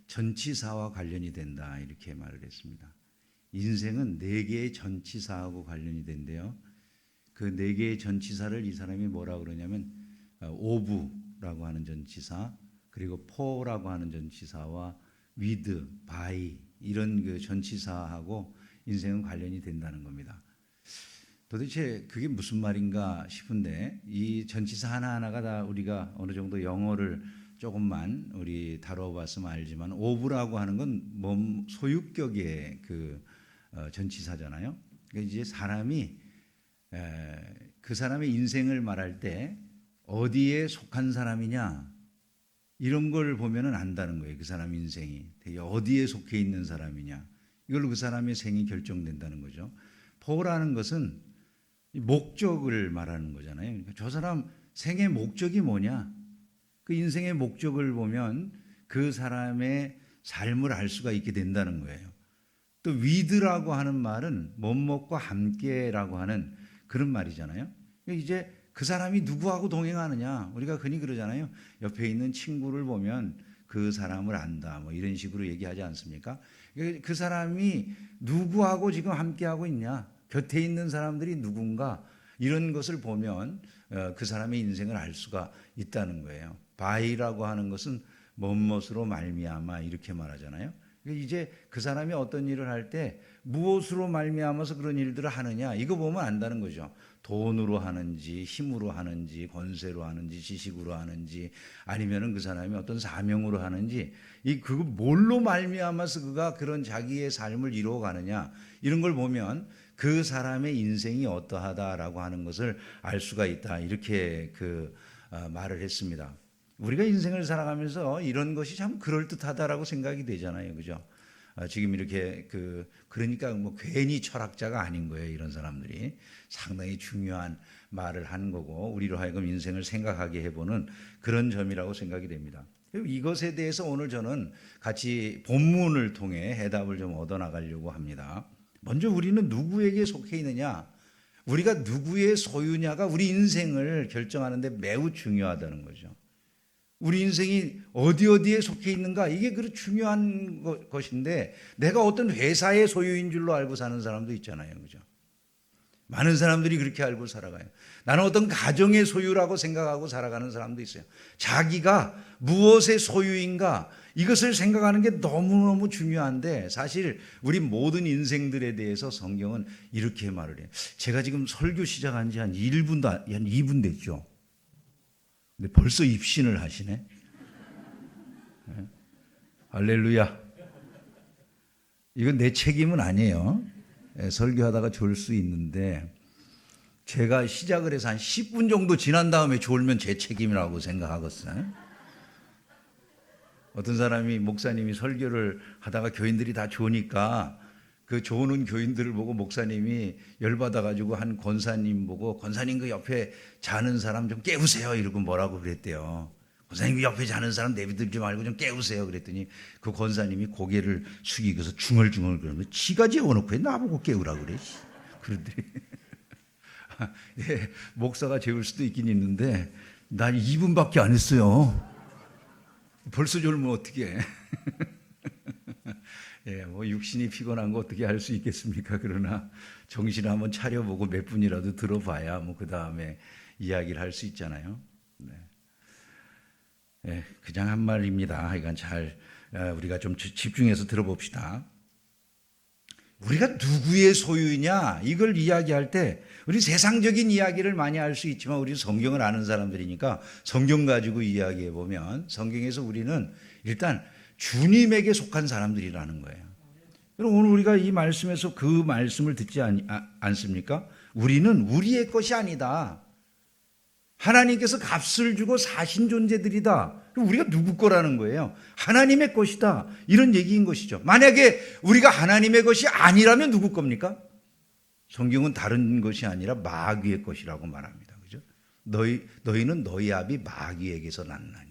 전치사와 관련이 된다 이렇게 말을 했습니다. 인생은 4개의 전치사하고 관련이 된대요. 그 4개의 전치사를 이 사람이 뭐라고 그러냐면 오브라고 하는 전치사, 그리고 포라고 하는 전치사와 위드, 바이 이런 그 전치사하고 인생은 관련이 된다는 겁니다. 도대체 그게 무슨 말인가 싶은데 이 전치사 하나하나가 다 우리가 어느 정도 영어를 조금만 우리 다뤄봤으면 알지만 오브라고 하는 건 몸 소유격의 그 전치사잖아요. 그러니까 이제 사람이 그 사람의 인생을 말할 때 어디에 속한 사람이냐 이런 걸 보면은 안다는 거예요. 그 사람 인생이 되게 어디에 속해 있는 사람이냐 이걸로 그 사람의 생이 결정된다는 거죠. 포라는 것은 목적을 말하는 거잖아요. 그러니까 저 사람 생의 목적이 뭐냐? 그 인생의 목적을 보면 그 사람의 삶을 알 수가 있게 된다는 거예요. 또 위드라고 하는 말은 뭐뭇과 함께라고 하는 그런 말이잖아요. 이제 그 사람이 누구하고 동행하느냐, 우리가 흔히 그러잖아요. 옆에 있는 친구를 보면 그 사람을 안다, 뭐 이런 식으로 얘기하지 않습니까? 그 사람이 누구하고 지금 함께하고 있냐, 곁에 있는 사람들이 누군가, 이런 것을 보면 그 사람의 인생을 알 수가 있다는 거예요. 바이라고 하는 것은 무엇으로 말미암아 이렇게 말하잖아요. 이제 그 사람이 어떤 일을 할 때 무엇으로 말미암아서 그런 일들을 하느냐 이거 보면 안다는 거죠. 돈으로 하는지 힘으로 하는지 권세로 하는지 지식으로 하는지 아니면은 그 사람이 어떤 사명으로 하는지 그거 뭘로 말미암아서 그가 그런 자기의 삶을 이루어가느냐 이런 걸 보면 그 사람의 인생이 어떠하다라고 하는 것을 알 수가 있다 이렇게 말을 했습니다. 우리가 인생을 살아가면서 이런 것이 참 그럴듯하다라고 생각이 되잖아요. 그죠? 지금 이렇게 그러니까 뭐 괜히 철학자가 아닌 거예요. 이런 사람들이 상당히 중요한 말을 한 거고 우리로 하여금 인생을 생각하게 해보는 그런 점이라고 생각이 됩니다. 이것에 대해서 오늘 저는 같이 본문을 통해 해답을 좀 얻어나가려고 합니다. 먼저 우리는 누구에게 속해 있느냐? 우리가 누구의 소유냐가 우리 인생을 결정하는데 매우 중요하다는 거죠. 우리 인생이 어디에 속해 있는가 이게 그 중요한 것인데 내가 어떤 회사의 소유인 줄로 알고 사는 사람도 있잖아요. 그죠? 많은 사람들이 그렇게 알고 살아가요. 나는 어떤 가정의 소유라고 생각하고 살아가는 사람도 있어요. 자기가 무엇의 소유인가 이것을 생각하는 게 너무너무 중요한데 사실 우리 모든 인생들에 대해서 성경은 이렇게 말을 해요. 제가 지금 설교 시작한 지 한 2분 됐죠. 근데 벌써 입신을 하시네. 네. 할렐루야. 이건 내 책임은 아니에요. 설교하다가 졸 수 있는데 제가 시작을 해서 한 10분 정도 지난 다음에 졸면 제 책임이라고 생각하겠어요. 어떤 사람이 목사님이 설교를 하다가 교인들이 다 조니까 그 조는 교인들을 보고 목사님이 열받아가지고 한 권사님 보고 권사님 그 옆에 자는 사람 좀 깨우세요 이러고 뭐라고 그랬대요. 권사님 그 옆에 자는 사람 내비들지 말고 좀 깨우세요 그랬더니 그 권사님이 고개를 숙이고서 중얼중얼 그러면 지가 재워놓고 나보고 깨우라 그래. 그러더니 예, 목사가 재울 수도 있긴 있는데 난 2분밖에 안 했어요. 벌써 졸면 어떻게 해. 예, 뭐 육신이 피곤한 거 어떻게 할 수 있겠습니까? 그러나 정신을 한번 차려보고 몇 분이라도 들어봐야 뭐 그 다음에 이야기를 할 수 있잖아요. 네. 예, 그냥 한 말입니다. 하여간 우리가 좀 집중해서 들어봅시다. 우리가 누구의 소유이냐 이걸 이야기할 때 우리 세상적인 이야기를 많이 할 수 있지만 우리 성경을 아는 사람들이니까 성경 가지고 이야기해 보면 성경에서 우리는 일단 주님에게 속한 사람들이라는 거예요. 여러분 오늘 우리가 이 말씀에서 그 말씀을 듣지 않습니까? 우리는 우리의 것이 아니다. 하나님께서 값을 주고 사신 존재들이다. 우리가 누구 거라는 거예요? 하나님의 것이다. 이런 얘기인 것이죠. 만약에 우리가 하나님의 것이 아니라면 누구 겁니까? 성경은 다른 것이 아니라 마귀의 것이라고 말합니다. 그죠? 너희는 너희 아비 마귀에게서 났나니.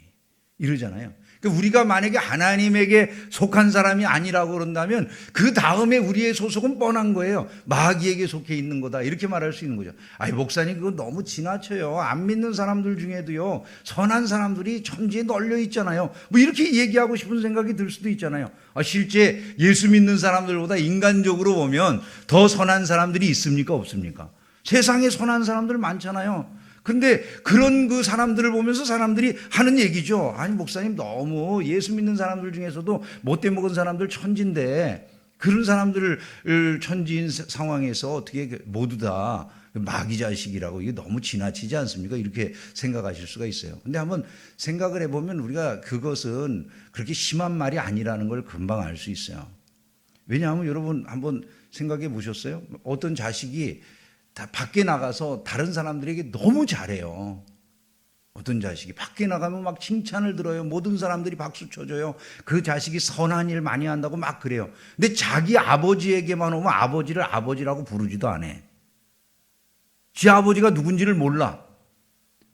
이러잖아요. 우리가 만약에 하나님에게 속한 사람이 아니라고 그런다면 그 다음에 우리의 소속은 뻔한 거예요. 마귀에게 속해 있는 거다, 이렇게 말할 수 있는 거죠. 아니 목사님, 그거 너무 지나쳐요. 안 믿는 사람들 중에도요 선한 사람들이 천지에 널려 있잖아요. 뭐 이렇게 얘기하고 싶은 생각이 들 수도 있잖아요. 실제 예수 믿는 사람들보다 인간적으로 보면 더 선한 사람들이 있습니까, 없습니까? 세상에 선한 사람들 많잖아요. 근데 그런 그 사람들을 보면서 사람들이 하는 얘기죠. 아니 목사님, 너무 예수 믿는 사람들 중에서도 못돼 먹은 사람들 천지인데 그런 사람들을 천지인 상황에서 어떻게 모두 다 마귀 자식이라고, 이게 너무 지나치지 않습니까? 이렇게 생각하실 수가 있어요. 근데 한번 생각을 해보면 우리가 그것은 그렇게 심한 말이 아니라는 걸 금방 알 수 있어요. 왜냐하면 여러분 한번 생각해 보셨어요? 어떤 자식이 다 밖에 나가서 다른 사람들에게 너무 잘해요. 어떤 자식이 밖에 나가면 막 칭찬을 들어요. 모든 사람들이 박수 쳐줘요. 그 자식이 선한 일 많이 한다고 막 그래요. 근데 자기 아버지에게만 오면 아버지를 아버지라고 부르지도 않아. 지 아버지가 누군지를 몰라.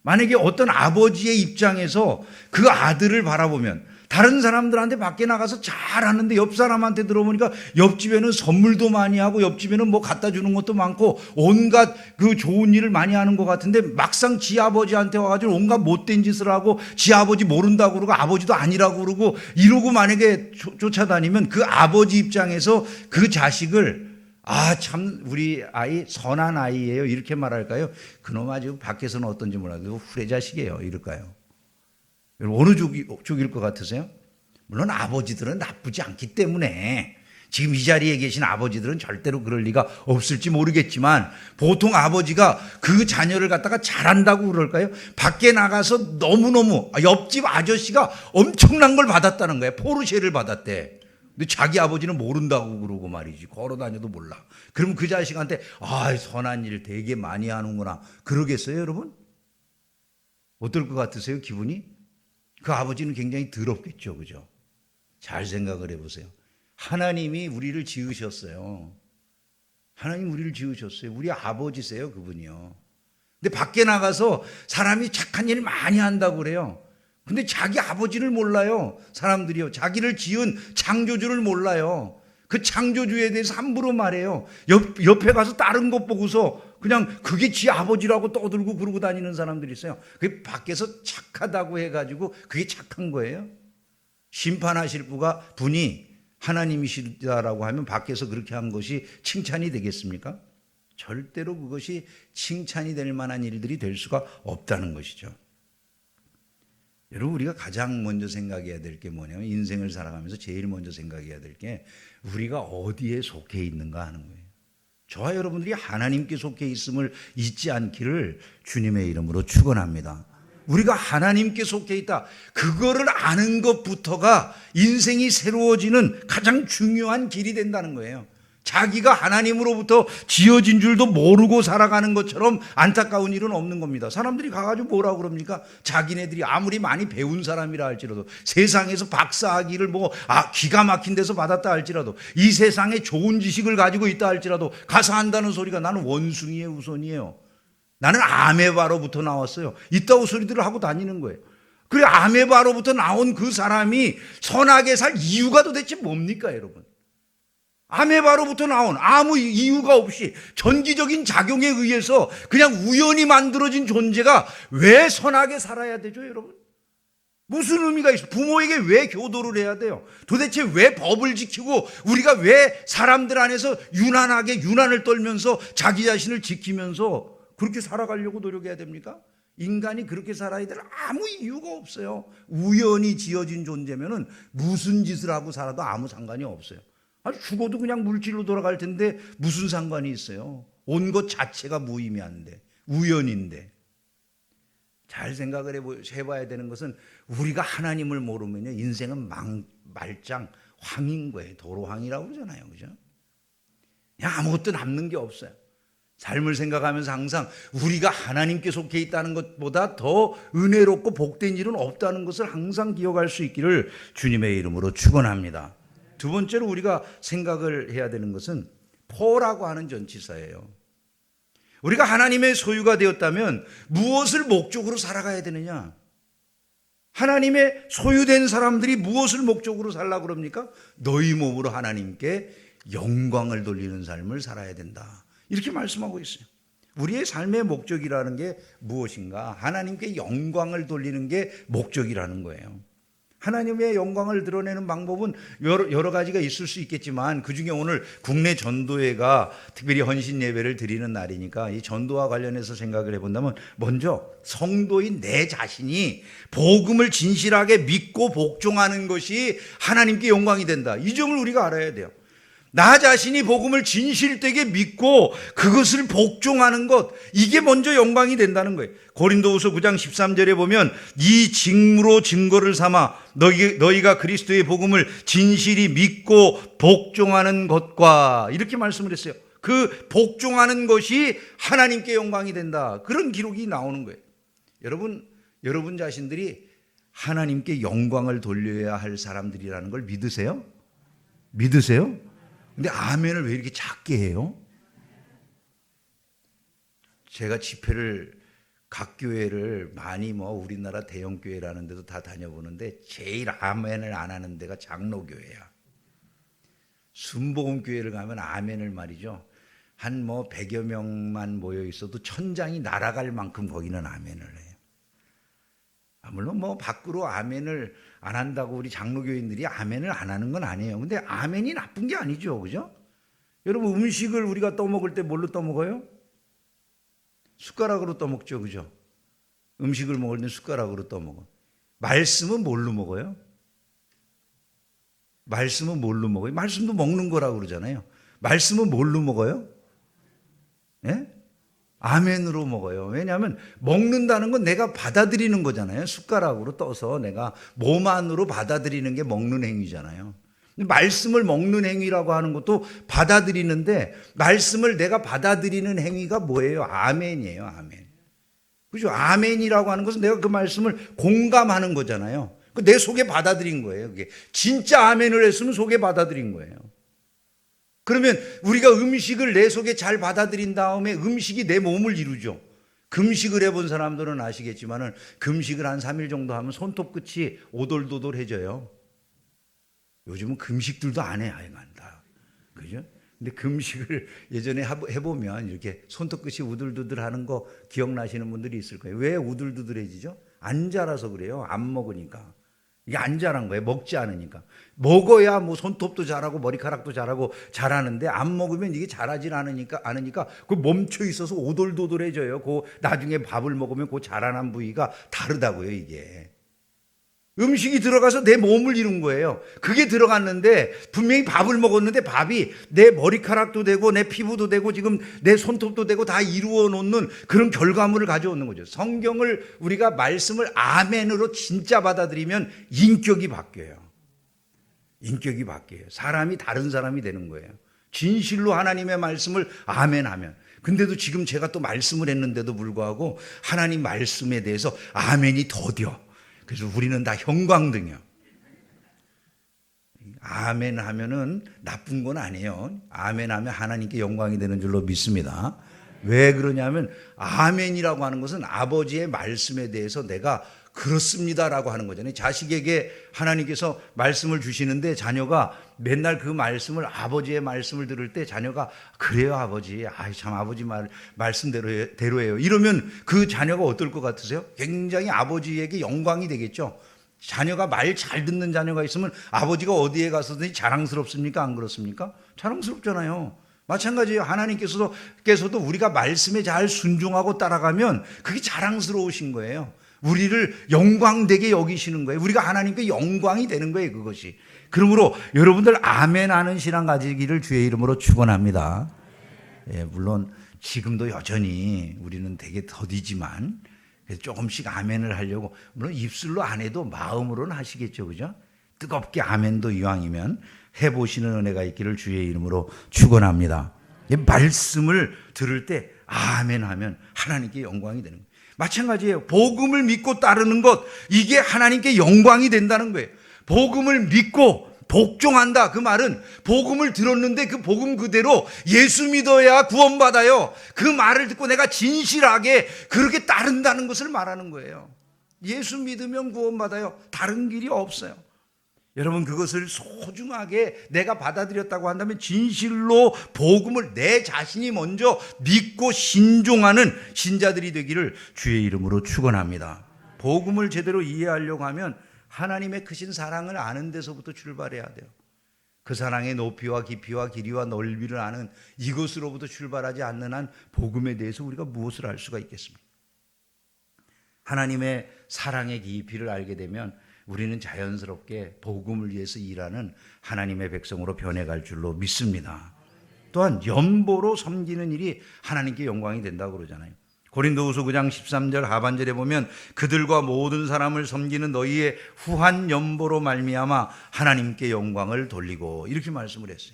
만약에 어떤 아버지의 입장에서 그 아들을 바라보면 다른 사람들한테 밖에 나가서 잘하는데 옆 사람한테 들어보니까 옆집에는 선물도 많이 하고 옆집에는 뭐 갖다 주는 것도 많고 온갖 그 좋은 일을 많이 하는 것 같은데 막상 지 아버지한테 와가지고 온갖 못된 짓을 하고 지 아버지 모른다고 그러고 아버지도 아니라고 그러고 이러고 만약에 쫓아다니면 그 아버지 입장에서 그 자식을 참 우리 아이 선한 아이예요, 이렇게 말할까요? 그놈 아주 밖에서는 어떤지 몰라도 후레자식이에요, 이럴까요? 어느 쪽일 것 같으세요? 물론 아버지들은 나쁘지 않기 때문에 지금 이 자리에 계신 아버지들은 절대로 그럴 리가 없을지 모르겠지만 보통 아버지가 그 자녀를 갖다가 잘한다고 그럴까요? 밖에 나가서 너무너무 옆집 아저씨가 엄청난 걸 받았다는 거예요. 포르쉐를 받았대. 근데 자기 아버지는 모른다고 그러고 말이지. 걸어다녀도 몰라. 그럼 그 자식한테 선한 일 되게 많이 하는구나 그러겠어요, 여러분? 어떨 것 같으세요, 기분이? 그 아버지는 굉장히 더럽겠죠, 그죠? 잘 생각을 해보세요. 하나님이 우리를 지으셨어요. 하나님 우리를 지으셨어요. 우리 아버지세요, 그분이요. 근데 밖에 나가서 사람이 착한 일 많이 한다고 그래요. 근데 자기 아버지를 몰라요, 사람들이요. 자기를 지은 창조주를 몰라요. 그 창조주에 대해서 함부로 말해요. 옆에 가서 다른 것 보고서 그냥 그게 지 아버지라고 떠들고 그러고 다니는 사람들이 있어요. 그게 밖에서 착하다고 해가지고 그게 착한 거예요. 심판하실 분이 하나님이시다라고 하면 밖에서 그렇게 한 것이 칭찬이 되겠습니까? 절대로 그것이 칭찬이 될 만한 일들이 될 수가 없다는 것이죠. 여러분, 우리가 가장 먼저 생각해야 될 게 뭐냐면 인생을 살아가면서 제일 먼저 생각해야 될 게 우리가 어디에 속해 있는가 하는 거예요. 저와 여러분들이 하나님께 속해 있음을 잊지 않기를 주님의 이름으로 축원합니다. 우리가 하나님께 속해 있다, 그거를 아는 것부터가 인생이 새로워지는 가장 중요한 길이 된다는 거예요. 자기가 하나님으로부터 지어진 줄도 모르고 살아가는 것처럼 안타까운 일은 없는 겁니다. 사람들이 가가지고 뭐라고 그럽니까? 자기네들이 아무리 많이 배운 사람이라 할지라도, 세상에서 박사학위를 기가 막힌 데서 받았다 할지라도, 이 세상에 좋은 지식을 가지고 있다 할지라도 가서 한다는 소리가 나는 원숭이의 후손이에요, 나는 아메바로부터 나왔어요, 이따구 소리들을 하고 다니는 거예요. 그래, 아메바로부터 나온 그 사람이 선하게 살 이유가 도대체 뭡니까, 여러분? 아메바로부터 나온 아무 이유가 없이 전기적인 작용에 의해서 그냥 우연히 만들어진 존재가 왜 선하게 살아야 되죠, 여러분? 무슨 의미가 있어? 부모에게 왜 교도를 해야 돼요? 도대체 왜 법을 지키고 우리가 왜 사람들 안에서 유난을 떨면서 자기 자신을 지키면서 그렇게 살아가려고 노력해야 됩니까? 인간이 그렇게 살아야 될 아무 이유가 없어요. 우연히 지어진 존재면은 무슨 짓을 하고 살아도 아무 상관이 없어요. 죽어도 그냥 물질로 돌아갈 텐데 무슨 상관이 있어요? 온 것 자체가 무의미한데, 우연인데. 잘 생각을 해봐야 되는 것은 우리가 하나님을 모르면요, 인생은 말짱 황인 거예요. 도로황이라고 그러잖아요, 그죠? 그냥 아무것도 남는 게 없어요. 삶을 생각하면서 항상 우리가 하나님께 속해 있다는 것보다 더 은혜롭고 복된 일은 없다는 것을 항상 기억할 수 있기를 주님의 이름으로 축원합니다. 두 번째로 우리가 생각을 해야 되는 것은 포라고 하는 전치사예요. 우리가 하나님의 소유가 되었다면 무엇을 목적으로 살아가야 되느냐? 하나님의 소유된 사람들이 무엇을 목적으로 살라고 그럽니까? 너희 몸으로 하나님께 영광을 돌리는 삶을 살아야 된다. 이렇게 말씀하고 있어요. 우리의 삶의 목적이라는 게 무엇인가? 하나님께 영광을 돌리는 게 목적이라는 거예요. 하나님의 영광을 드러내는 방법은 여러 가지가 있을 수 있겠지만 그중에 오늘 국내 전도회가 특별히 헌신 예배를 드리는 날이니까 이 전도와 관련해서 생각을 해본다면 먼저 성도인 내 자신이 복음을 진실하게 믿고 복종하는 것이 하나님께 영광이 된다. 이 점을 우리가 알아야 돼요. 나 자신이 복음을 진실되게 믿고 그것을 복종하는 것, 이게 먼저 영광이 된다는 거예요. 고린도후서 9장 13절에 보면 이 직무로 증거를 삼아 너희가 그리스도의 복음을 진실히 믿고 복종하는 것과, 이렇게 말씀을 했어요. 그 복종하는 것이 하나님께 영광이 된다. 그런 기록이 나오는 거예요. 여러분 자신들이 하나님께 영광을 돌려야 할 사람들이라는 걸 믿으세요? 믿으세요? 근데 아멘을 왜 이렇게 작게 해요? 제가 집회를 각 교회를 많이 우리나라 대형 교회라는 데도 다 다녀보는데 제일 아멘을 안 하는 데가 장로교회야. 순복음 교회를 가면 아멘을 말이죠. 한 100여 명만 모여 있어도 천장이 날아갈 만큼 거기는 아멘을 해요. 물론 밖으로 아멘을 안 한다고 우리 장로교인들이 아멘을 안 하는 건 아니에요. 근데 아멘이 나쁜 게 아니죠. 그죠? 여러분, 음식을 우리가 떠먹을 때 뭘로 떠먹어요? 숟가락으로 떠먹죠. 그죠? 음식을 먹을 때 숟가락으로 떠먹어. 말씀은 뭘로 먹어요? 말씀은 뭘로 먹어요? 말씀도 먹는 거라고 그러잖아요. 말씀은 뭘로 먹어요? 예? 아멘으로 먹어요. 왜냐하면 먹는다는 건 내가 받아들이는 거잖아요. 숟가락으로 떠서 내가 몸 안으로 받아들이는 게 먹는 행위잖아요. 말씀을 먹는 행위라고 하는 것도 받아들이는데, 말씀을 내가 받아들이는 행위가 뭐예요? 아멘이에요. 아멘. 그죠? 아멘이라고 하는 것은 내가 그 말씀을 공감하는 거잖아요. 내 속에 받아들인 거예요. 그게 진짜 아멘을 했으면 속에 받아들인 거예요. 그러면 우리가 음식을 내 속에 잘 받아들인 다음에 음식이 내 몸을 이루죠. 금식을 해본 사람들은 아시겠지만은 금식을 한 3일 정도 하면 손톱 끝이 오돌도돌해져요. 요즘은 금식들도 안 해, 아예간다. 그죠? 근데 금식을 예전에 해보면 이렇게 손톱 끝이 우들두들 하는 거 기억나시는 분들이 있을 거예요. 왜 우들두들해지죠? 안 자라서 그래요. 안 먹으니까. 이게 안 자란 거예요. 먹지 않으니까. 먹어야 손톱도 자라고 머리카락도 자라고 자라는데 안 먹으면 이게 자라질 않으니까 그 멈춰 있어서 오돌도돌해져요. 나중에 밥을 먹으면 그 자라난 부위가 다르다고요, 이게. 음식이 들어가서 내 몸을 이룬 거예요. 그게 들어갔는데 분명히 밥을 먹었는데 밥이 내 머리카락도 되고 내 피부도 되고 지금 내 손톱도 되고 다 이루어 놓는 그런 결과물을 가져오는 거죠. 성경을 우리가 말씀을 아멘으로 진짜 받아들이면 인격이 바뀌어요. 인격이 바뀌어요. 사람이 다른 사람이 되는 거예요. 진실로 하나님의 말씀을 아멘하면. 근데도 지금 제가 또 말씀을 했는데도 불구하고 하나님 말씀에 대해서 아멘이 더뎌. 그래서 우리는 다 형광등이요. 아멘 하면은 나쁜 건 아니에요. 아멘 하면 하나님께 영광이 되는 줄로 믿습니다. 왜 그러냐면 아멘이라고 하는 것은 아버지의 말씀에 대해서 내가 그렇습니다라고 하는 거잖아요. 자식에게 하나님께서 말씀을 주시는데 자녀가 맨날 그 말씀을, 아버지의 말씀을 들을 때 자녀가 그래요 아버지, 참 아버지 말씀대로예요 이러면 그 자녀가 어떨 것 같으세요? 굉장히 아버지에게 영광이 되겠죠. 자녀가 말 잘 듣는 자녀가 있으면 아버지가 어디에 가서든지 자랑스럽습니까? 안 그렇습니까? 자랑스럽잖아요. 마찬가지예요. 하나님께서도 우리가 말씀에 잘 순종하고 따라가면 그게 자랑스러우신 거예요. 우리를 영광되게 여기시는 거예요. 우리가 하나님께 영광이 되는 거예요, 그것이. 그러므로 여러분들 아멘 하는 신앙 가지기를 주의 이름으로 축원합니다. 예, 물론 지금도 여전히 우리는 되게 더디지만 조금씩 아멘을 하려고, 물론 입술로 안 해도 마음으로는 하시겠죠, 그죠? 뜨겁게 아멘도 이왕이면 해보시는 은혜가 있기를 주의 이름으로 축원합니다. 말씀을 들을 때 아멘 하면 하나님께 영광이 되는 거예요. 마찬가지예요. 복음을 믿고 따르는 것, 이게 하나님께 영광이 된다는 거예요. 복음을 믿고 복종한다. 그 말은 복음을 들었는데 그 복음 그대로 예수 믿어야 구원받아요. 그 말을 듣고 내가 진실하게 그렇게 따른다는 것을 말하는 거예요. 예수 믿으면 구원받아요. 다른 길이 없어요. 여러분, 그것을 소중하게 내가 받아들였다고 한다면 진실로 복음을 내 자신이 먼저 믿고 신종하는 신자들이 되기를 주의 이름으로 축원합니다. 복음을 제대로 이해하려고 하면 하나님의 크신 사랑을 아는 데서부터 출발해야 돼요. 그 사랑의 높이와 깊이와 길이와 넓이를 아는 이것으로부터 출발하지 않는 한 복음에 대해서 우리가 무엇을 알 수가 있겠습니까? 하나님의 사랑의 깊이를 알게 되면 우리는 자연스럽게 복음을 위해서 일하는 하나님의 백성으로 변해갈 줄로 믿습니다. 또한 연보로 섬기는 일이 하나님께 영광이 된다고 그러잖아요. 고린도후서 9장 13절 하반절에 보면 그들과 모든 사람을 섬기는 너희의 후한 연보로 말미암아 하나님께 영광을 돌리고, 이렇게 말씀을 했어요.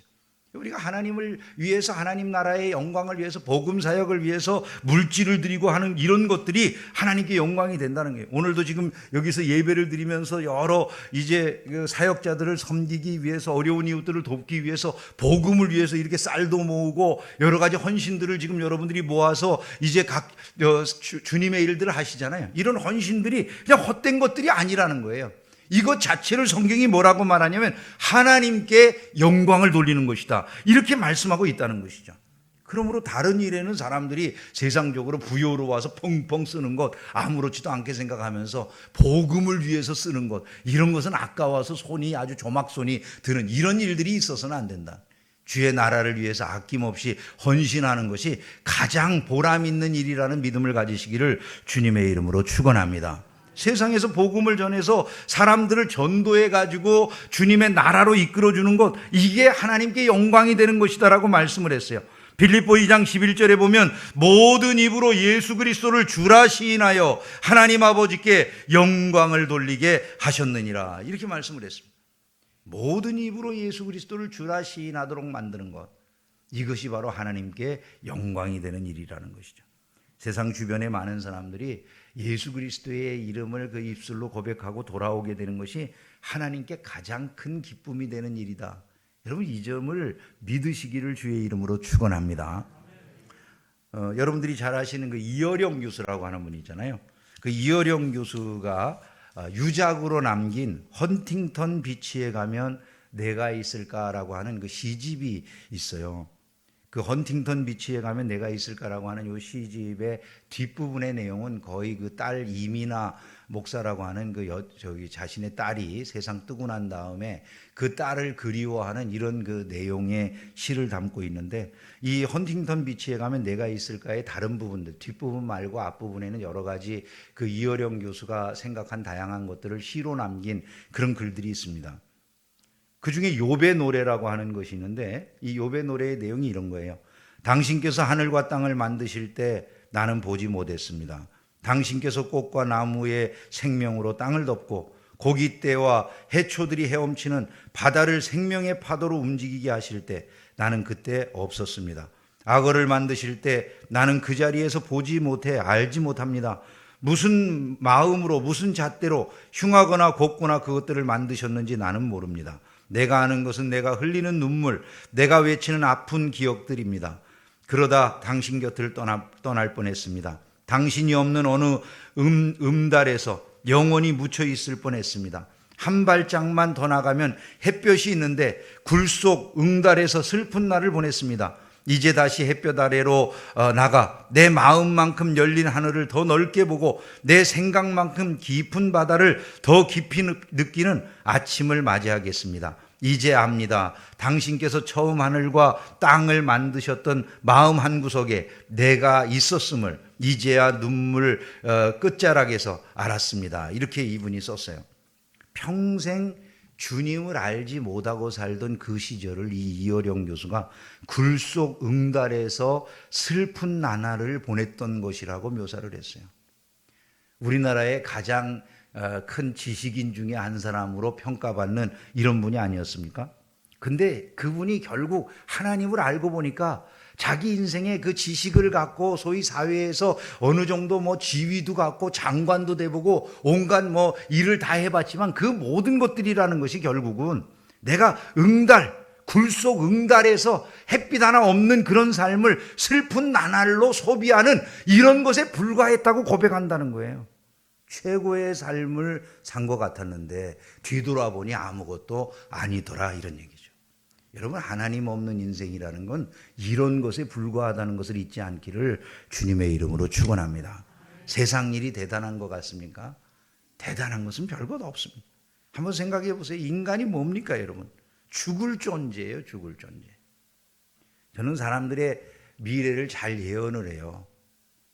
우리가 하나님을 위해서, 하나님 나라의 영광을 위해서, 복음 사역을 위해서 물질을 드리고 하는 이런 것들이 하나님께 영광이 된다는 거예요. 오늘도 지금 여기서 예배를 드리면서 여러 이제 사역자들을 섬기기 위해서, 어려운 이웃들을 돕기 위해서, 복음을 위해서 이렇게 쌀도 모으고 여러 가지 헌신들을 지금 여러분들이 모아서 이제 각 주님의 일들을 하시잖아요. 이런 헌신들이 그냥 헛된 것들이 아니라는 거예요. 이것 자체를 성경이 뭐라고 말하냐면 하나님께 영광을 돌리는 것이다, 이렇게 말씀하고 있다는 것이죠. 그러므로 다른 일에는 사람들이 세상적으로 부여로워서 펑펑 쓰는 것, 아무렇지도 않게 생각하면서 복음을 위해서 쓰는 것, 이런 것은 아까워서 손이 아주 조막손이 드는 이런 일들이 있어서는 안 된다. 주의 나라를 위해서 아낌없이 헌신하는 것이 가장 보람 있는 일이라는 믿음을 가지시기를 주님의 이름으로 축원합니다. 세상에서 복음을 전해서 사람들을 전도해 가지고 주님의 나라로 이끌어주는 것, 이게 하나님께 영광이 되는 것이다라고 말씀을 했어요. 빌립보 2장 11절에 보면 모든 입으로 예수 그리스도를 주라 시인하여 하나님 아버지께 영광을 돌리게 하셨느니라, 이렇게 말씀을 했습니다. 모든 입으로 예수 그리스도를 주라 시인하도록 만드는 것, 이것이 바로 하나님께 영광이 되는 일이라는 것이죠. 세상 주변에 많은 사람들이 예수 그리스도의 이름을 그 입술로 고백하고 돌아오게 되는 것이 하나님께 가장 큰 기쁨이 되는 일이다. 여러분, 이 점을 믿으시기를 주의 이름으로 축원합니다. 여러분들이 잘 아시는 그 이어령 교수라고 하는 분이 있잖아요. 그 이어령 교수가 유작으로 남긴 헌팅턴 비치에 가면 내가 있을까라고 하는 그 시집이 있어요. 그 헌팅턴 비치에 가면 내가 있을까라고 하는 이 시집의 뒷부분의 내용은 거의 그 딸 이미나 목사라고 하는 자신의 딸이 세상 뜨고 난 다음에 그 딸을 그리워하는 이런 그 내용의 시를 담고 있는데, 이 헌팅턴 비치에 가면 내가 있을까의 다른 부분들, 뒷부분 말고 앞부분에는 여러 가지 그 이어령 교수가 생각한 다양한 것들을 시로 남긴 그런 글들이 있습니다. 그 중에 욥의 노래라고 하는 것이 있는데, 이 욥의 노래의 내용이 이런 거예요. 당신께서 하늘과 땅을 만드실 때 나는 보지 못했습니다. 당신께서 꽃과 나무의 생명으로 땅을 덮고 고깃대와 해초들이 헤엄치는 바다를 생명의 파도로 움직이게 하실 때 나는 그때 없었습니다. 악어를 만드실 때 나는 그 자리에서 보지 못해 알지 못합니다. 무슨 마음으로, 무슨 잣대로 흉하거나 곱거나 그것들을 만드셨는지 나는 모릅니다. 내가 아는 것은 내가 흘리는 눈물, 내가 외치는 아픈 기억들입니다. 그러다 당신 곁을 떠날 뻔했습니다. 당신이 없는 어느 음달에서 영원히 묻혀 있을 뻔했습니다. 한 발짝만 더 나가면 햇볕이 있는데 굴속 응달에서 슬픈 날을 보냈습니다. 이제 다시 햇볕 아래로 나가 내 마음만큼 열린 하늘을 더 넓게 보고 내 생각만큼 깊은 바다를 더 깊이 느끼는 아침을 맞이하겠습니다. 이제 압니다. 당신께서 처음 하늘과 땅을 만드셨던 마음 한구석에 내가 있었음을 이제야 눈물 끝자락에서 알았습니다. 이렇게 이분이 썼어요. 평생 주님을 알지 못하고 살던 그 시절을 이 이어령 교수가 굴속 응달에서 슬픈 나날을 보냈던 것이라고 묘사를 했어요. 우리나라의 가장 큰 지식인 중에 한 사람으로 평가받는 이런 분이 아니었습니까? 근데 그분이 결국 하나님을 알고 보니까 자기 인생의 그 지식을 갖고 소위 사회에서 어느 정도 지위도 갖고 장관도 돼보고 온갖 일을 다 해봤지만 그 모든 것들이라는 것이 결국은 내가 굴속 응달에서 햇빛 하나 없는 그런 삶을 슬픈 나날로 소비하는 이런 것에 불과했다고 고백한다는 거예요. 최고의 삶을 산 것 같았는데 뒤돌아보니 아무것도 아니더라, 이런 얘기죠. 여러분, 하나님 없는 인생이라는 건 이런 것에 불과하다는 것을 잊지 않기를 주님의 이름으로 축원합니다. 세상 일이 대단한 것 같습니까? 대단한 것은 별것 없습니다. 한번 생각해 보세요. 인간이 뭡니까, 여러분? 죽을 존재예요, 죽을 존재. 저는 사람들의 미래를 잘 예언을 해요.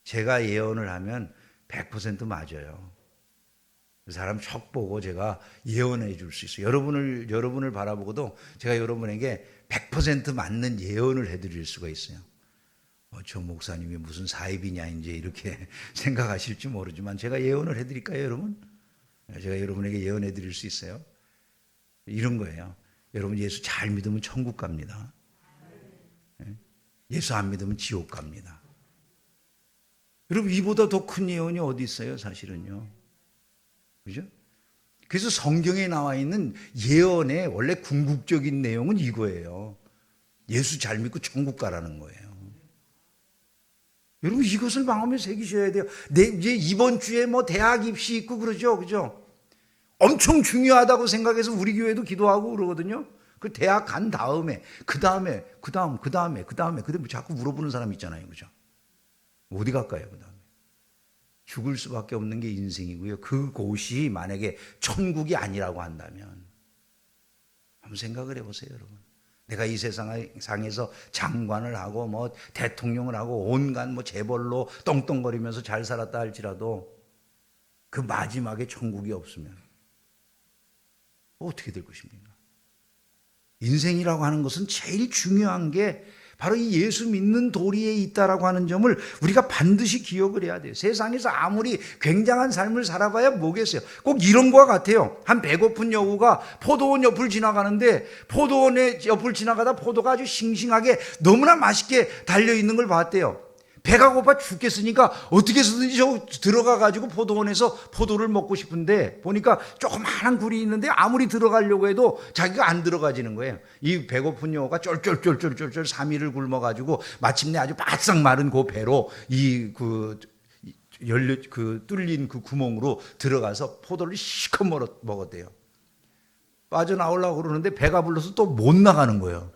제가 예언을 하면 100% 맞아요. 그 사람 척 보고 제가 예언해 줄 수 있어요. 여러분을 바라보고도 제가 여러분에게 100% 맞는 예언을 해 드릴 수가 있어요. 저 목사님이 무슨 사입이냐 이제 이렇게 생각하실지 모르지만 제가 예언을 해 드릴까요, 여러분? 제가 여러분에게 예언해 드릴 수 있어요. 이런 거예요. 여러분, 예수 잘 믿으면 천국 갑니다. 예수 안 믿으면 지옥 갑니다. 여러분, 이보다 더 큰 예언이 어디 있어요, 사실은요. 그죠? 그래서 성경에 나와 있는 예언의 원래 궁극적인 내용은 이거예요. 예수 잘 믿고 천국 가라는 거예요. 여러분, 이것을 마음에 새기셔야 돼요. 이제 이번 주에 뭐 대학 입시 있고 그러죠. 그죠? 엄청 중요하다고 생각해서 우리 교회도 기도하고 그러거든요. 그 대학 간 다음에, 그 다음에 자꾸 물어보는 사람 있잖아요. 그죠? 어디 갈까요, 그 다음에? 죽을 수밖에 없는 게 인생이고요. 그곳이 만약에 천국이 아니라고 한다면, 한번 생각을 해보세요, 여러분. 내가 이 세상에서 장관을 하고 뭐 대통령을 하고 온갖 뭐 재벌로 떵떵거리면서 잘 살았다 할지라도 그 마지막에 천국이 없으면 어떻게 될 것입니까? 인생이라고 하는 것은 제일 중요한 게 바로 이 예수 믿는 도리에 있다라고 하는 점을 우리가 반드시 기억을 해야 돼요. 세상에서 아무리 굉장한 삶을 살아봐야 뭐겠어요. 꼭 이런 거와 같아요. 한 배고픈 여우가 포도원 옆을 지나가는데 포도원의 옆을 지나가다 포도가 아주 싱싱하게 너무나 맛있게 달려있는 걸 봤대요. 배가 고파 죽겠으니까 어떻게 해서든지 저 들어가가지고 포도원에서 포도를 먹고 싶은데 보니까 조그마한 굴이 있는데 아무리 들어가려고 해도 자기가 안 들어가지는 거예요. 이 배고픈 여우가 쫄쫄쫄쫄쫄 3일을 굶어가지고 마침내 아주 바싹 마른 그 배로 뚫린 그 구멍으로 들어가서 포도를 실컷 먹었대요. 빠져나오려고 그러는데 배가 불러서 또 못 나가는 거예요.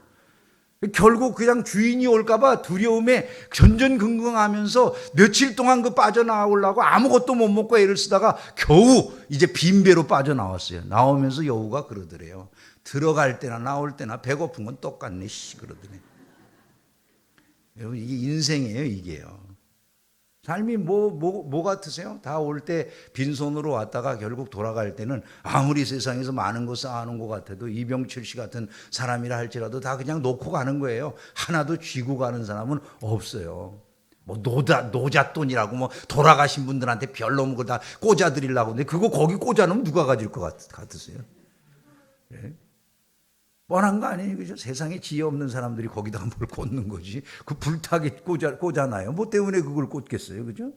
결국 그냥 주인이 올까봐 두려움에 전전긍긍하면서 며칠 동안 그 빠져나오려고 아무것도 못 먹고 애를 쓰다가 겨우 이제 빈배로 빠져나왔어요. 나오면서 여우가 그러더래요. 들어갈 때나 나올 때나 배고픈 건 똑같네, 그러더래. 여러분, 이게 인생이에요, 이게요. 삶이 뭐 같으세요? 다 올 때 빈손으로 왔다가 결국 돌아갈 때는 아무리 세상에서 많은 거 쌓아놓은 것 같아도 이병철 씨 같은 사람이라 할지라도 다 그냥 놓고 가는 거예요. 하나도 쥐고 가는 사람은 없어요. 뭐 노잣돈이라고 뭐 돌아가신 분들한테 별 놓은 거 다 꽂아드리려고 근데 그거 거기 꽂아놓으면 누가 가질 것 같으세요? 네? 뻔한 거 아니에요, 그죠? 세상에 지혜 없는 사람들이 거기다가 뭘 꽂는 거지. 그 불타게 꽂아놔요. 뭐 때문에 그걸 꽂겠어요, 그죠?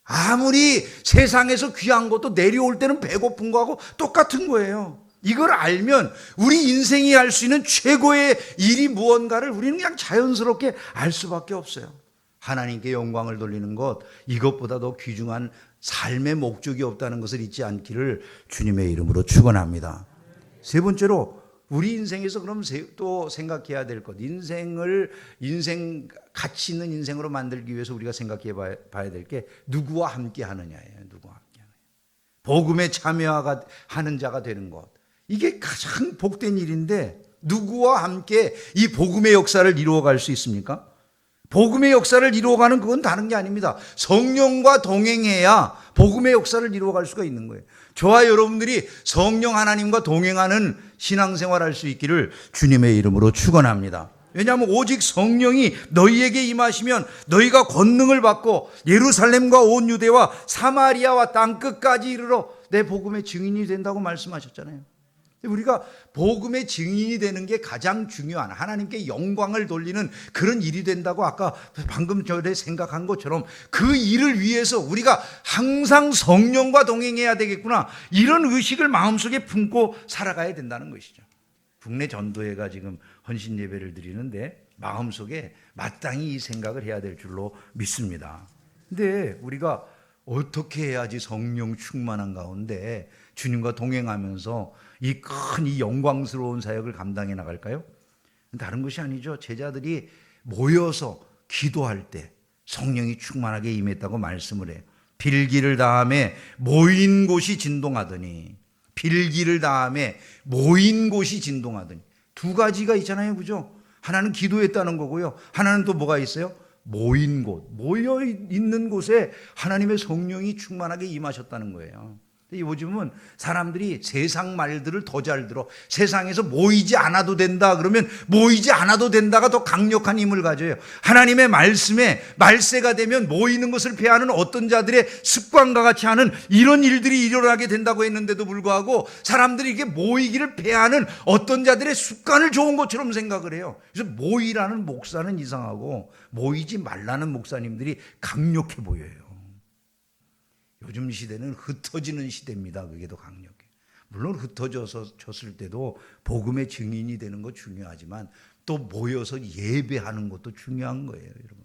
아무리 세상에서 귀한 것도 내려올 때는 배고픈 거하고 똑같은 거예요. 이걸 알면 우리 인생이 할 수 있는 최고의 일이 무언가를 우리는 그냥 자연스럽게 알 수밖에 없어요. 하나님께 영광을 돌리는 것, 이것보다 더 귀중한 삶의 목적이 없다는 것을 잊지 않기를 주님의 이름으로 축원합니다. 세 번째로 우리 인생에서 그럼 또 생각해야 될 것, 가치 있는 인생으로 만들기 위해서 우리가 생각해 봐야 될 게 누구와 함께 하느냐예요. 누구와 함께 하느냐. 복음에 참여하는 자가 되는 것. 이게 가장 복된 일인데 누구와 함께 이 복음의 역사를 이루어갈 수 있습니까? 복음의 역사를 이루어가는 그건 다른 게 아닙니다. 성령과 동행해야 복음의 역사를 이루어갈 수가 있는 거예요. 저와 여러분들이 성령 하나님과 동행하는 신앙생활할 수 있기를 주님의 이름으로 축원합니다. 왜냐하면 오직 성령이 너희에게 임하시면 너희가 권능을 받고 예루살렘과 온 유대와 사마리아와 땅끝까지 이르러 내 복음의 증인이 된다고 말씀하셨잖아요. 우리가 복음의 증인이 되는 게 가장 중요한 하나님께 영광을 돌리는 그런 일이 된다고 아까 방금 전에 생각한 것처럼 그 일을 위해서 우리가 항상 성령과 동행해야 되겠구나, 이런 의식을 마음속에 품고 살아가야 된다는 것이죠. 국내 전도회가 지금 헌신 예배를 드리는데 마음속에 마땅히 이 생각을 해야 될 줄로 믿습니다. 근데 우리가 어떻게 해야지 성령 충만한 가운데 주님과 동행하면서 이 큰 이 영광스러운 사역을 감당해 나갈까요? 다른 것이 아니죠. 제자들이 모여서 기도할 때 성령이 충만하게 임했다고 말씀을 해요. 빌기를 다함에 모인 곳이 진동하더니, 빌기를 다함에 모인 곳이 진동하더니. 두 가지가 있잖아요, 그죠? 하나는 기도했다는 거고요, 하나는 또 뭐가 있어요? 모인 곳, 모여 있는 곳에 하나님의 성령이 충만하게 임하셨다는 거예요. 요즘은 사람들이 세상 말들을 더 잘 들어. 세상에서 모이지 않아도 된다 그러면 모이지 않아도 된다가 더 강력한 힘을 가져요. 하나님의 말씀에 말세가 되면 모이는 것을 패하는 어떤 자들의 습관과 같이 하는 이런 일들이 일어나게 된다고 했는데도 불구하고 사람들이 이게 모이기를 패하는 어떤 자들의 습관을 좋은 것처럼 생각을 해요. 그래서 모이라는 목사는 이상하고 모이지 말라는 목사님들이 강력해 보여요. 요즘 시대는 흩어지는 시대입니다. 그게 더 강력해. 물론 흩어졌을 때도 복음의 증인이 되는 거 중요하지만 또 모여서 예배하는 것도 중요한 거예요, 여러분.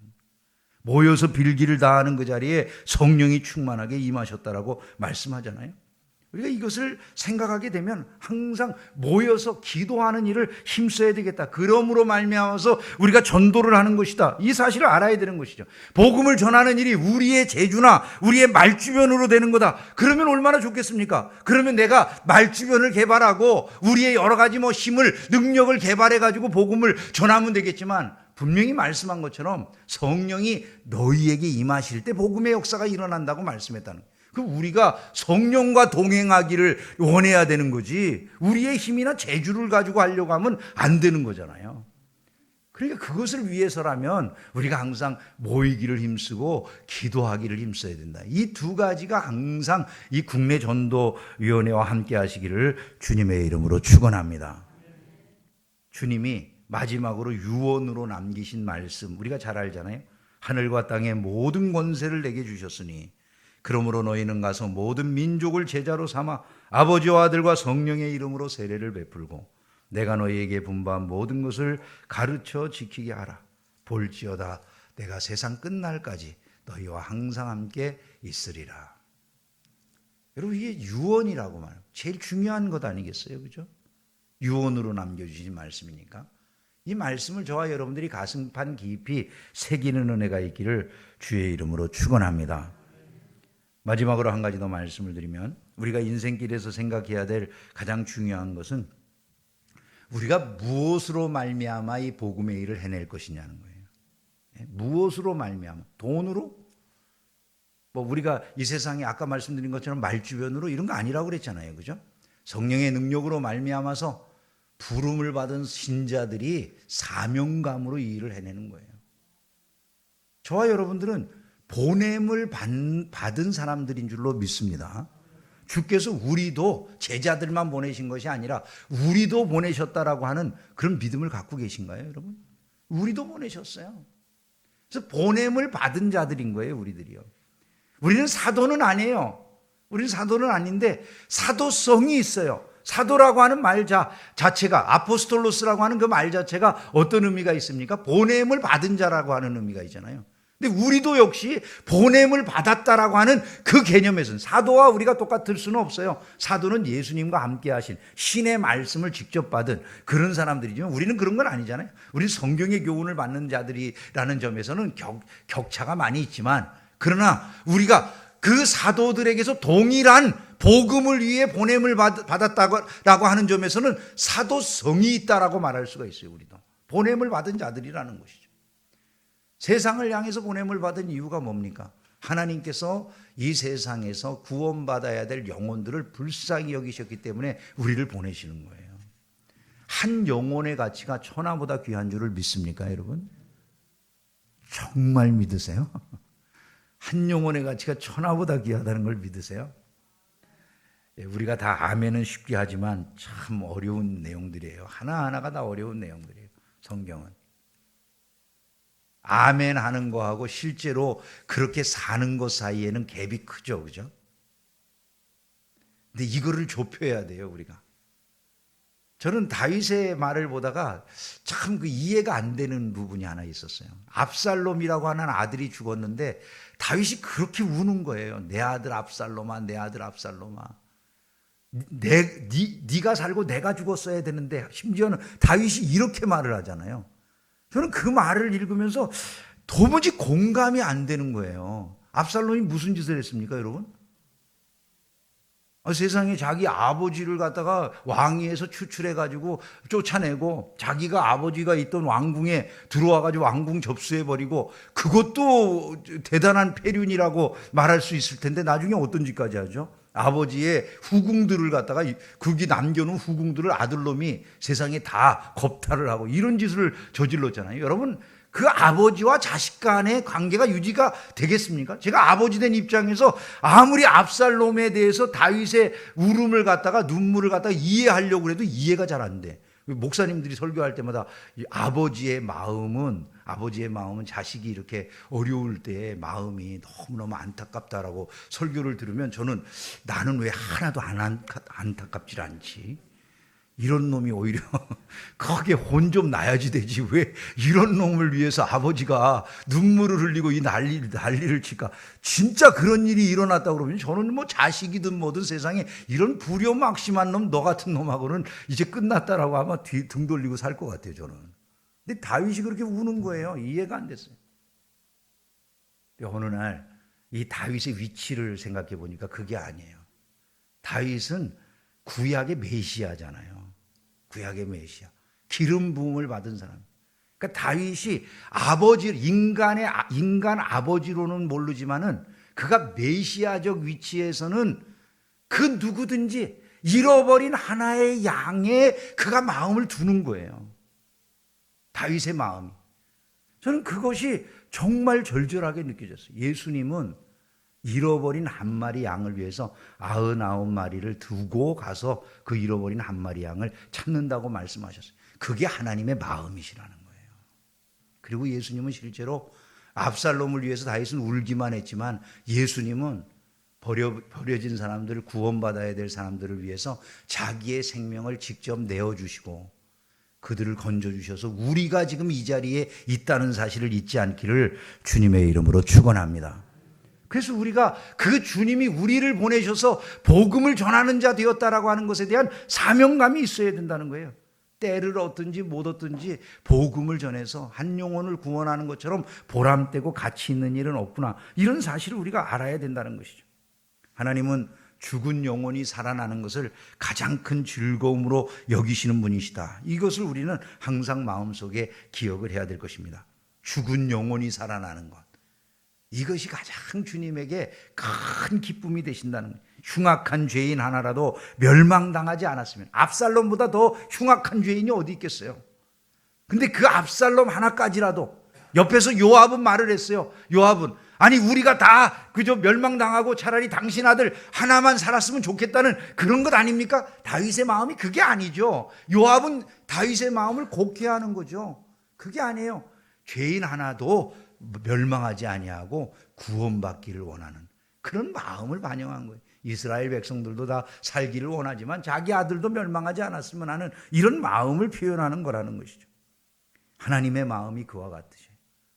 모여서 빌기를 다하는 그 자리에 성령이 충만하게 임하셨다라고 말씀하잖아요. 우리가 이것을 생각하게 되면 항상 모여서 기도하는 일을 힘써야 되겠다. 그러므로 말미암아서 우리가 전도를 하는 것이다. 이 사실을 알아야 되는 것이죠. 복음을 전하는 일이 우리의 재주나 우리의 말주변으로 되는 거다. 그러면 얼마나 좋겠습니까? 그러면 내가 말주변을 개발하고 우리의 여러 가지 힘을, 능력을 개발해가지고 복음을 전하면 되겠지만 분명히 말씀한 것처럼 성령이 너희에게 임하실 때 복음의 역사가 일어난다고 말씀했다는 거예요. 그럼 우리가 성령과 동행하기를 원해야 되는 거지 우리의 힘이나 재주를 가지고 하려고 하면 안 되는 거잖아요. 그러니까 그것을 위해서라면 우리가 항상 모이기를 힘쓰고 기도하기를 힘써야 된다. 이 두 가지가 항상 이 국내 전도위원회와 함께 하시기를 주님의 이름으로 축원합니다. 주님이 마지막으로 유언으로 남기신 말씀 우리가 잘 알잖아요. 하늘과 땅의 모든 권세를 내게 주셨으니 그러므로 너희는 가서 모든 민족을 제자로 삼아 아버지와 아들과 성령의 이름으로 세례를 베풀고 내가 너희에게 분부한 모든 것을 가르쳐 지키게 하라. 볼지어다 내가 세상 끝날까지 너희와 항상 함께 있으리라. 여러분 이게 유언이라고 말해요. 제일 중요한 것 아니겠어요, 그죠? 유언으로 남겨주신 말씀이니까 이 말씀을 저와 여러분들이 가슴판 깊이 새기는 은혜가 있기를 주의 이름으로 축원합니다. 마지막으로 한 가지 더 말씀을 드리면 우리가 인생길에서 생각해야 될 가장 중요한 것은 우리가 무엇으로 말미암아 이 복음의 일을 해낼 것이냐는 거예요. 무엇으로 말미암아? 돈으로? 우리가 이 세상에 아까 말씀드린 것처럼 말주변으로 이런 거 아니라고 그랬잖아요, 그죠? 성령의 능력으로 말미암아서 부름을 받은 신자들이 사명감으로 이 일을 해내는 거예요. 저와 여러분들은 보냄을 받은 사람들인 줄로 믿습니다. 주께서 우리도 제자들만 보내신 것이 아니라 우리도 보내셨다라고 하는 그런 믿음을 갖고 계신가요, 여러분? 우리도 보내셨어요. 그래서 보냄을 받은 자들인 거예요, 우리들이요. 우리는 사도는 아니에요. 우리는 사도는 아닌데 사도성이 있어요. 사도라고 하는 말 자체가 아포스톨로스라고 하는 그 말 자체가 어떤 의미가 있습니까? 보냄을 받은 자라고 하는 의미가 있잖아요. 근데 우리도 역시 보냄을 받았다라고 하는 그 개념에서는 사도와 우리가 똑같을 수는 없어요. 사도는 예수님과 함께 하신 신의 말씀을 직접 받은 그런 사람들이지만 우리는 그런 건 아니잖아요. 우리는 성경의 교훈을 받는 자들이라는 점에서는 격차가 많이 있지만 그러나 우리가 그 사도들에게서 동일한 복음을 위해 보냄을 받았다고 하는 점에서는 사도성이 있다라고 말할 수가 있어요. 우리도 보냄을 받은 자들이라는 것이죠. 세상을 향해서 보냄을 받은 이유가 뭡니까? 하나님께서 이 세상에서 구원받아야 될 영혼들을 불쌍히 여기셨기 때문에 우리를 보내시는 거예요. 한 영혼의 가치가 천하보다 귀한 줄을 믿습니까, 여러분? 정말 믿으세요? 한 영혼의 가치가 천하보다 귀하다는 걸 믿으세요? 우리가 다 아멘은 쉽게 하지만 참 어려운 내용들이에요. 하나하나가 다 어려운 내용들이에요. 성경은. 아멘 하는 거하고 실제로 그렇게 사는 것 사이에는 갭이 크죠, 그죠? 근데 이거를 좁혀야 돼요, 우리가. 저는 다윗의 말을 보다가 참 그 이해가 안 되는 부분이 하나 있었어요. 압살롬이라고 하는 아들이 죽었는데 다윗이 그렇게 우는 거예요. 내 아들 압살롬아, 내 아들 압살롬아. 네가 살고 내가 죽었어야 되는데, 심지어는 다윗이 이렇게 말을 하잖아요. 저는 그 말을 읽으면서 도무지 공감이 안 되는 거예요. 압살롬이 무슨 짓을 했습니까, 여러분? 세상에 자기 아버지를 갖다가 왕위에서 추출해가지고 쫓아내고, 자기가 아버지가 있던 왕궁에 들어와가지고 왕궁 접수해버리고, 그것도 대단한 패륜이라고 말할 수 있을 텐데 나중에 어떤 짓까지 하죠? 아버지의 후궁들을 갖다가, 거기 남겨놓은 후궁들을 아들놈이 세상에 다 겁탈을 하고 이런 짓을 저질렀잖아요. 여러분, 그 아버지와 자식 간의 관계가 유지가 되겠습니까? 제가 아버지 된 입장에서 아무리 압살롬에 대해서 다윗의 울음을 갖다가, 눈물을 갖다가 이해하려고 해도 이해가 잘 안 돼. 목사님들이 설교할 때마다 아버지의 마음은 자식이 이렇게 어려울 때 마음이 너무너무 안타깝다라고 설교를 들으면, 저는 나는 왜 하나도 안타깝질 않지? 이런 놈이 오히려 거기에 혼 좀 나야지 되지, 왜 이런 놈을 위해서 아버지가 눈물을 흘리고 이 난리를 칠까? 진짜 그런 일이 일어났다고 그러면 저는 뭐 자식이든 뭐든 세상에 이런 불효막심한 놈, 너 같은 놈하고는 이제 끝났다라고 아마 등 돌리고 살 것 같아요, 저는. 근데 다윗이 그렇게 우는 거예요. 이해가 안 됐어요. 어느 날 이 다윗의 위치를 생각해 보니까 그게 아니에요. 다윗은 구약의 메시아잖아요. 구약의 메시아, 기름 부음을 받은 사람. 그러니까 다윗이 인간 아버지로는 모르지만은 그가 메시아적 위치에서는 그 누구든지 잃어버린 하나의 양에 그가 마음을 두는 거예요. 다윗의 마음이. 저는 그것이 정말 절절하게 느껴졌어요. 예수님은 잃어버린 한 마리 양을 위해서 99마리를 두고 가서 그 잃어버린 한 마리 양을 찾는다고 말씀하셨어요. 그게 하나님의 마음이시라는 거예요. 그리고 예수님은 실제로 압살롬을 위해서 다윗은 울기만 했지만, 예수님은 버려진 사람들을, 구원받아야 될 사람들을 위해서 자기의 생명을 직접 내어주시고 그들을 건져주셔서 우리가 지금 이 자리에 있다는 사실을 잊지 않기를 주님의 이름으로 축원합니다. 그래서 우리가 그 주님이 우리를 보내셔서 복음을 전하는 자 되었다라고 하는 것에 대한 사명감이 있어야 된다는 거예요. 때를 얻든지 못 얻든지 복음을 전해서 한 영혼을 구원하는 것처럼 보람되고 가치 있는 일은 없구나, 이런 사실을 우리가 알아야 된다는 것이죠. 하나님은 죽은 영혼이 살아나는 것을 가장 큰 즐거움으로 여기시는 분이시다. 이것을 우리는 항상 마음속에 기억을 해야 될 것입니다. 죽은 영혼이 살아나는 것, 이것이 가장 주님에게 큰 기쁨이 되신다는 거예요. 흉악한 죄인 하나라도 멸망당하지 않았으면, 압살롬보다 더 흉악한 죄인이 어디 있겠어요? 근데 그 압살롬 하나까지라도, 옆에서 요압은 말을 했어요. 요압은, 아니 우리가 다 그저 멸망당하고 차라리 당신 아들 하나만 살았으면 좋겠다는 그런 것 아닙니까? 다윗의 마음이 그게 아니죠. 요압은 다윗의 마음을 곡해하는 거죠. 그게 아니에요. 죄인 하나도 멸망하지 아니하고 구원받기를 원하는 그런 마음을 반영한 거예요. 이스라엘 백성들도 다 살기를 원하지만 자기 아들도 멸망하지 않았으면 하는 이런 마음을 표현하는 거라는 것이죠. 하나님의 마음이 그와 같으셔요.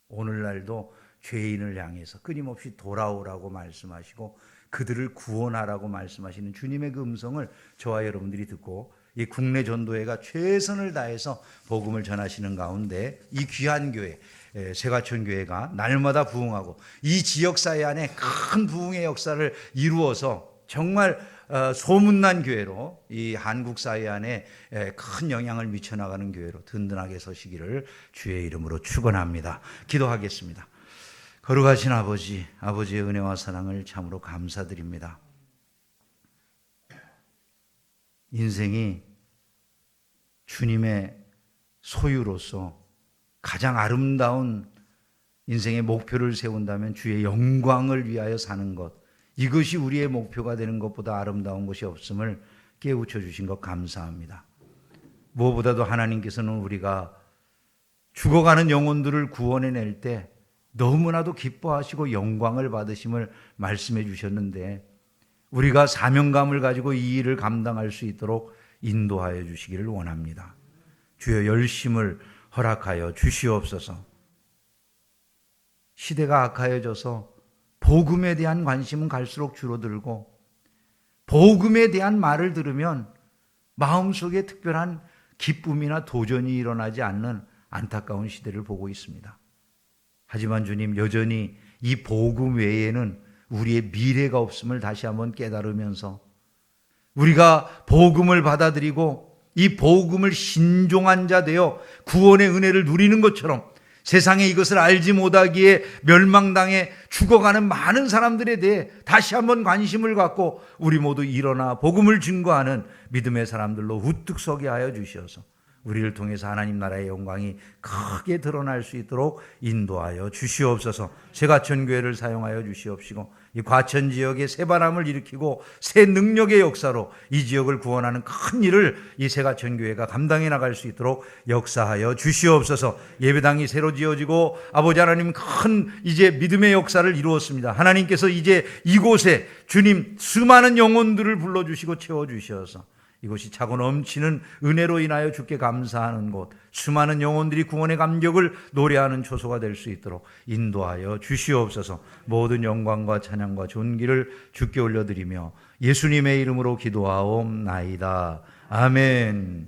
오늘날도 죄인을 향해서 끊임없이 돌아오라고 말씀하시고 그들을 구원하라고 말씀하시는 주님의 그 음성을 저와 여러분들이 듣고, 이 국내 전도회가 최선을 다해서 복음을 전하시는 가운데 이 귀한 교회, 세과천교회가 날마다 부흥하고 이 지역사회 안에 큰 부흥의 역사를 이루어서 정말 소문난 교회로, 이 한국 사회 안에 큰 영향을 미쳐나가는 교회로 든든하게 서시기를 주의 이름으로 축원합니다. 기도하겠습니다. 거룩하신 아버지, 아버지의 은혜와 사랑을 참으로 감사드립니다. 인생이 주님의 소유로서 가장 아름다운 인생의 목표를 세운다면 주의 영광을 위하여 사는 것, 이것이 우리의 목표가 되는 것보다 아름다운 것이 없음을 깨우쳐 주신 것 감사합니다. 무엇보다도 하나님께서는 우리가 죽어가는 영혼들을 구원해낼 때 너무나도 기뻐하시고 영광을 받으심을 말씀해 주셨는데, 우리가 사명감을 가지고 이 일을 감당할 수 있도록 인도하여 주시기를 원합니다. 주여 열심을 허락하여 주시옵소서. 시대가 악하여져서 복음에 대한 관심은 갈수록 줄어들고 복음에 대한 말을 들으면 마음속에 특별한 기쁨이나 도전이 일어나지 않는 안타까운 시대를 보고 있습니다. 하지만 주님, 여전히 이 복음 외에는 우리의 미래가 없음을 다시 한번 깨달으면서 우리가 복음을 받아들이고 이 복음을 신종한 자 되어 구원의 은혜를 누리는 것처럼 세상에 이것을 알지 못하기에 멸망당해 죽어가는 많은 사람들에 대해 다시 한번 관심을 갖고 우리 모두 일어나 복음을 증거하는 믿음의 사람들로 우뚝 서게 하여 주시어서 우리를 통해서 하나님 나라의 영광이 크게 드러날 수 있도록 인도하여 주시옵소서. 새가천교회를 사용하여 주시옵시고 이 과천 지역에 새 바람을 일으키고 새 능력의 역사로 이 지역을 구원하는 큰 일을 이 새가천교회가 감당해 나갈 수 있도록 역사하여 주시옵소서. 예배당이 새로 지어지고 아버지 하나님 큰 이제 믿음의 역사를 이루었습니다. 하나님께서 이제 이곳에 주님 수많은 영혼들을 불러주시고 채워주셔서 이곳이 차고 넘치는 은혜로 인하여 주께 감사하는 곳, 수많은 영혼들이 구원의 감격을 노래하는 초소가 될 수 있도록 인도하여 주시옵소서. 모든 영광과 찬양과 존귀를 주께 올려드리며 예수님의 이름으로 기도하옵나이다. 아멘.